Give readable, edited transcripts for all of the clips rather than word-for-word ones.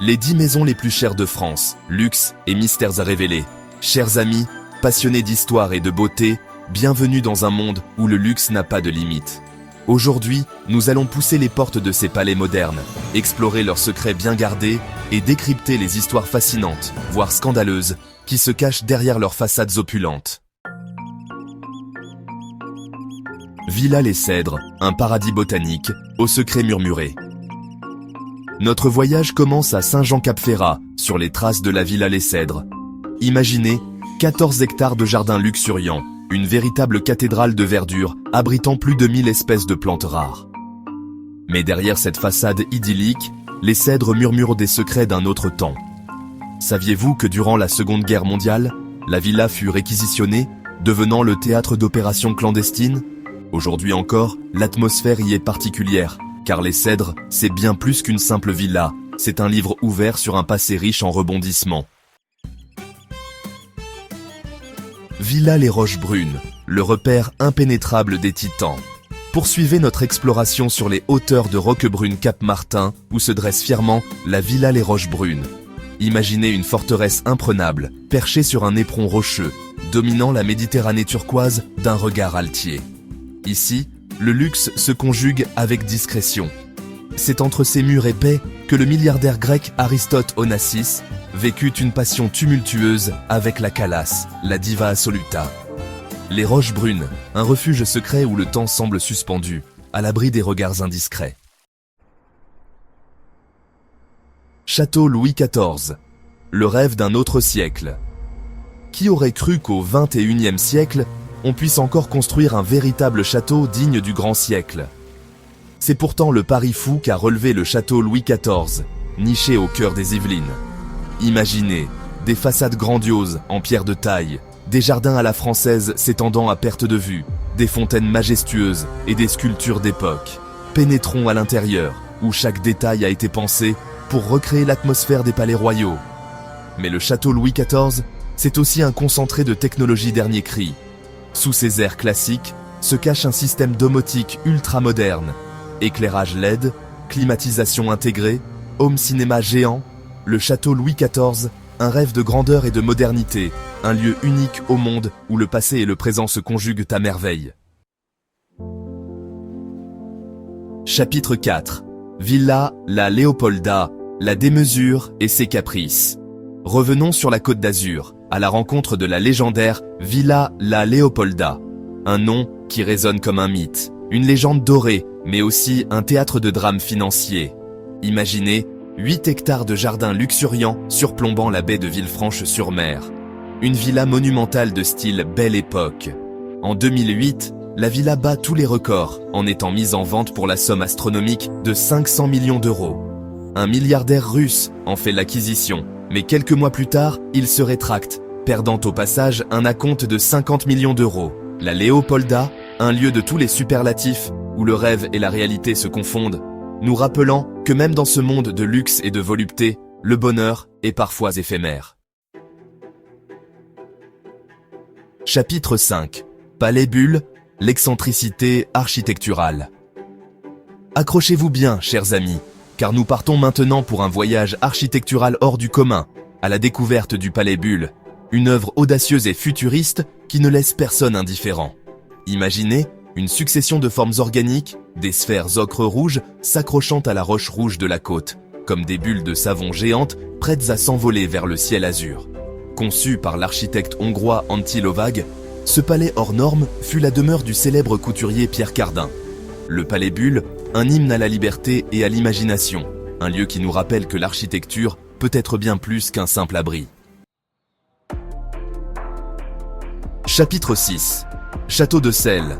Les 10 maisons les plus chères de France, luxe et mystères à révéler. Chers amis, passionnés d'histoire et de beauté, bienvenue dans un monde où le luxe n'a pas de limite. Aujourd'hui, nous allons pousser les portes de ces palais modernes, explorer leurs secrets bien gardés et décrypter les histoires fascinantes, voire scandaleuses, qui se cachent derrière leurs façades opulentes. Villa Les Cèdres, un paradis botanique, aux secrets murmurés. Notre voyage commence à Saint-Jean-Cap-Ferrat, sur les traces de la Villa Les Cèdres. Imaginez 14 hectares de jardins luxuriants, une véritable cathédrale de verdure abritant plus de 1000 espèces de plantes rares. Mais derrière cette façade idyllique, les cèdres murmurent des secrets d'un autre temps. Saviez-vous que durant la Seconde Guerre mondiale, la villa fut réquisitionnée, devenant le théâtre d'opérations clandestines ? Aujourd'hui encore, l'atmosphère y est particulière, car les cèdres, c'est bien plus qu'une simple villa, c'est un livre ouvert sur un passé riche en rebondissements. Villa Les Roches Brunes, le repère impénétrable des titans. Poursuivez notre exploration sur les hauteurs de Roquebrune-Cap-Martin, où se dresse fièrement la Villa Les Roches Brunes. Imaginez une forteresse imprenable, perchée sur un éperon rocheux, dominant la Méditerranée turquoise d'un regard altier. Ici, le luxe se conjugue avec discrétion. C'est entre ces murs épais que le milliardaire grec Aristote Onassis vécut une passion tumultueuse avec la Calas, la diva assoluta. Les Roches Brunes, un refuge secret où le temps semble suspendu, à l'abri des regards indiscrets. Château Louis XIV, le rêve d'un autre siècle. Qui aurait cru qu'au XXIe siècle, on puisse encore construire un véritable château digne du grand siècle? C'est pourtant le pari fou qu'a relevé le château Louis XIV, niché au cœur des Yvelines. Imaginez, des façades grandioses en pierre de taille, des jardins à la française s'étendant à perte de vue, des fontaines majestueuses et des sculptures d'époque. Pénétrons à l'intérieur, où chaque détail a été pensé pour recréer l'atmosphère des palais royaux. Mais le château Louis XIV, c'est aussi un concentré de technologie dernier cri. Sous ces airs classiques se cache un système domotique ultra moderne, éclairage LED, climatisation intégrée, home cinéma géant. Le château Louis XIV, un rêve de grandeur et de modernité, un lieu unique au monde où le passé et le présent se conjuguent à merveille. Chapitre 4. Villa La Léopolda, la démesure et ses caprices. Revenons sur la Côte d'Azur, à la rencontre de la légendaire Villa La Léopolda. Un nom qui résonne comme un mythe, une légende dorée, mais aussi un théâtre de drame financier. Imaginez 8 hectares de jardins luxuriants surplombant la baie de Villefranche-sur-Mer. Une villa monumentale de style Belle Époque. En 2008, la villa bat tous les records en étant mise en vente pour la somme astronomique de 500 millions d'euros. Un milliardaire russe en fait l'acquisition, mais quelques mois plus tard, il se rétracte, perdant au passage un acompte de 50 millions d'euros. La Léopolda, un lieu de tous les superlatifs, où le rêve et la réalité se confondent, nous rappelant que même dans ce monde de luxe et de volupté, le bonheur est parfois éphémère. Chapitre 5. Palais Bulle, l'excentricité architecturale. Accrochez-vous bien, chers amis, car nous partons maintenant pour un voyage architectural hors du commun, à la découverte du Palais Bulle, une œuvre audacieuse et futuriste qui ne laisse personne indifférent. Imaginez une succession de formes organiques, des sphères ocre rouge s'accrochant à la roche rouge de la côte, comme des bulles de savon géantes prêtes à s'envoler vers le ciel azur. Conçu par l'architecte hongrois Antti Lovag, ce palais hors norme fut la demeure du célèbre couturier Pierre Cardin. Le Palais Bulle, un hymne à la liberté et à l'imagination, un lieu qui nous rappelle que l'architecture peut être bien plus qu'un simple abri. Chapitre 6. Château de Celles.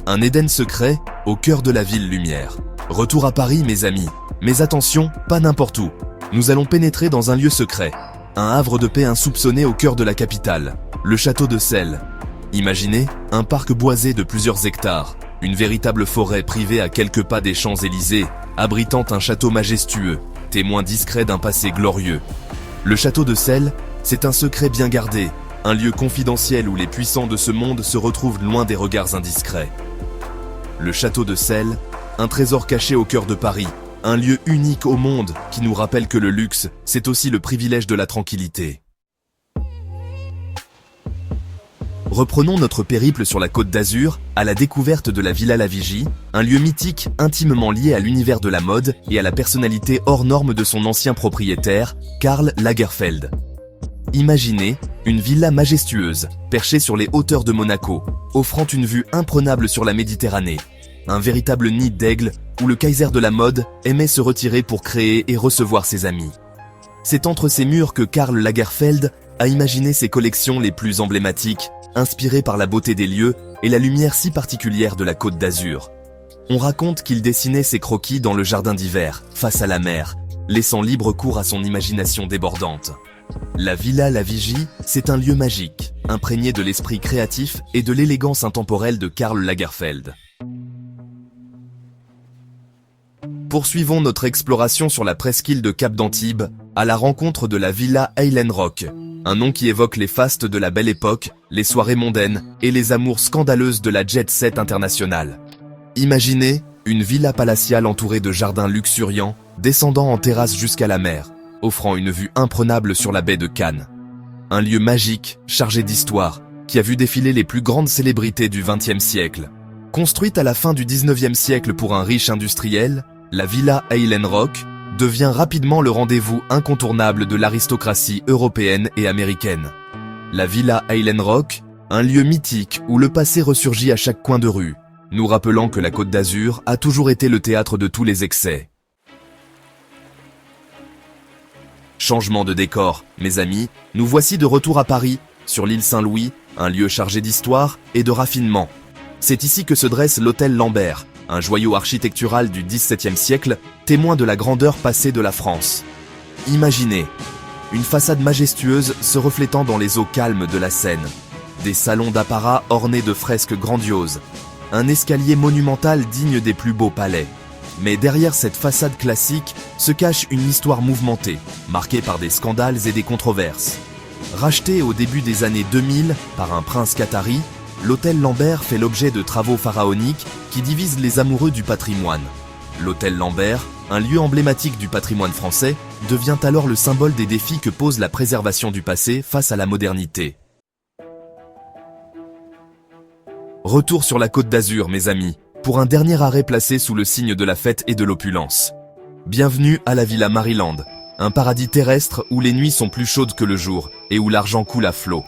Un Éden secret au cœur de la ville lumière. Retour à Paris, mes amis. Mais attention, pas n'importe où. Nous allons pénétrer dans un lieu secret. Un havre de paix insoupçonné au cœur de la capitale. Le château de Celles. Imaginez un parc boisé de plusieurs hectares. Une véritable forêt privée à quelques pas des Champs-Élysées, abritant un château majestueux, témoin discret d'un passé glorieux. Le château de Celles, c'est un secret bien gardé, un lieu confidentiel où les puissants de ce monde se retrouvent loin des regards indiscrets. Le château de Celles, un trésor caché au cœur de Paris, un lieu unique au monde qui nous rappelle que le luxe, c'est aussi le privilège de la tranquillité. Reprenons notre périple sur la Côte d'Azur, à la découverte de la Villa La Vigie, un lieu mythique intimement lié à l'univers de la mode et à la personnalité hors norme de son ancien propriétaire, Karl Lagerfeld. Imaginez une villa majestueuse, perchée sur les hauteurs de Monaco, offrant une vue imprenable sur la Méditerranée. Un véritable nid d'aigle où le Kaiser de la mode aimait se retirer pour créer et recevoir ses amis. C'est entre ces murs que Karl Lagerfeld a imaginé ses collections les plus emblématiques, inspirées par la beauté des lieux et la lumière si particulière de la Côte d'Azur. On raconte qu'il dessinait ses croquis dans le jardin d'hiver, face à la mer, laissant libre cours à son imagination débordante. La Villa La Vigie, c'est un lieu magique, imprégné de l'esprit créatif et de l'élégance intemporelle de Karl Lagerfeld. Poursuivons notre exploration sur la presqu'île de Cap d'Antibes, à la rencontre de la Villa Island Rock, un nom qui évoque les fastes de la Belle Époque, les soirées mondaines et les amours scandaleuses de la jet set internationale. Imaginez une villa palatiale entourée de jardins luxuriants, descendant en terrasse jusqu'à la mer, offrant une vue imprenable sur la baie de Cannes. Un lieu magique, chargé d'histoire, qui a vu défiler les plus grandes célébrités du XXe siècle. Construite à la fin du XIXe siècle pour un riche industriel, la Villa Island Rock devient rapidement le rendez-vous incontournable de l'aristocratie européenne et américaine. La Villa Island Rock, un lieu mythique où le passé ressurgit à chaque coin de rue, nous rappelant que la Côte d'Azur a toujours été le théâtre de tous les excès. Changement de décor, mes amis, nous voici de retour à Paris, sur l'île Saint-Louis, un lieu chargé d'histoire et de raffinement. C'est ici que se dresse l'hôtel Lambert, un joyau architectural du XVIIe siècle, témoin de la grandeur passée de la France. Imaginez, une façade majestueuse se reflétant dans les eaux calmes de la Seine, des salons d'apparat ornés de fresques grandioses, un escalier monumental digne des plus beaux palais. Mais derrière cette façade classique se cache une histoire mouvementée, marquée par des scandales et des controverses. Racheté au début des années 2000 par un prince qatari, l'hôtel Lambert fait l'objet de travaux pharaoniques qui divisent les amoureux du patrimoine. L'hôtel Lambert, un lieu emblématique du patrimoine français, devient alors le symbole des défis que pose la préservation du passé face à la modernité. Retour sur la Côte d'Azur, mes amis, pour un dernier arrêt placé sous le signe de la fête et de l'opulence. Bienvenue à la Villa Maryland, un paradis terrestre où les nuits sont plus chaudes que le jour et où l'argent coule à flot.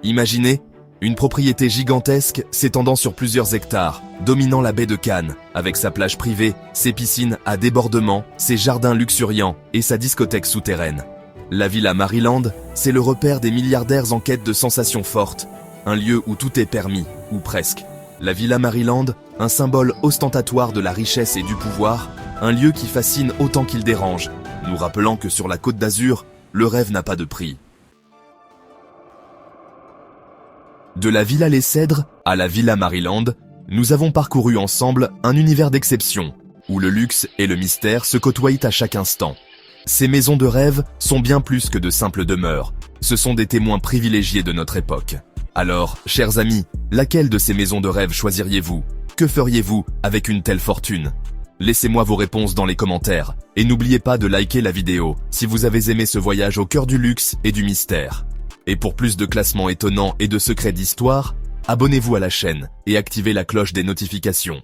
Imaginez une propriété gigantesque s'étendant sur plusieurs hectares, dominant la baie de Cannes, avec sa plage privée, ses piscines à débordement, ses jardins luxuriants et sa discothèque souterraine. La Villa Maryland, c'est le repère des milliardaires en quête de sensations fortes, un lieu où tout est permis, ou presque. La Villa Maryland, un symbole ostentatoire de la richesse et du pouvoir, un lieu qui fascine autant qu'il dérange, nous rappelant que sur la Côte d'Azur, le rêve n'a pas de prix. De la Villa Les Cèdres à la Villa Maryland, nous avons parcouru ensemble un univers d'exception, où le luxe et le mystère se côtoient à chaque instant. Ces maisons de rêve sont bien plus que de simples demeures, ce sont des témoins privilégiés de notre époque. Alors, chers amis, laquelle de ces maisons de rêve choisiriez-vous? Que feriez-vous avec une telle fortune? Laissez-moi vos réponses dans les commentaires, et n'oubliez pas de liker la vidéo si vous avez aimé ce voyage au cœur du luxe et du mystère. Et pour plus de classements étonnants et de secrets d'histoire, abonnez-vous à la chaîne et activez la cloche des notifications.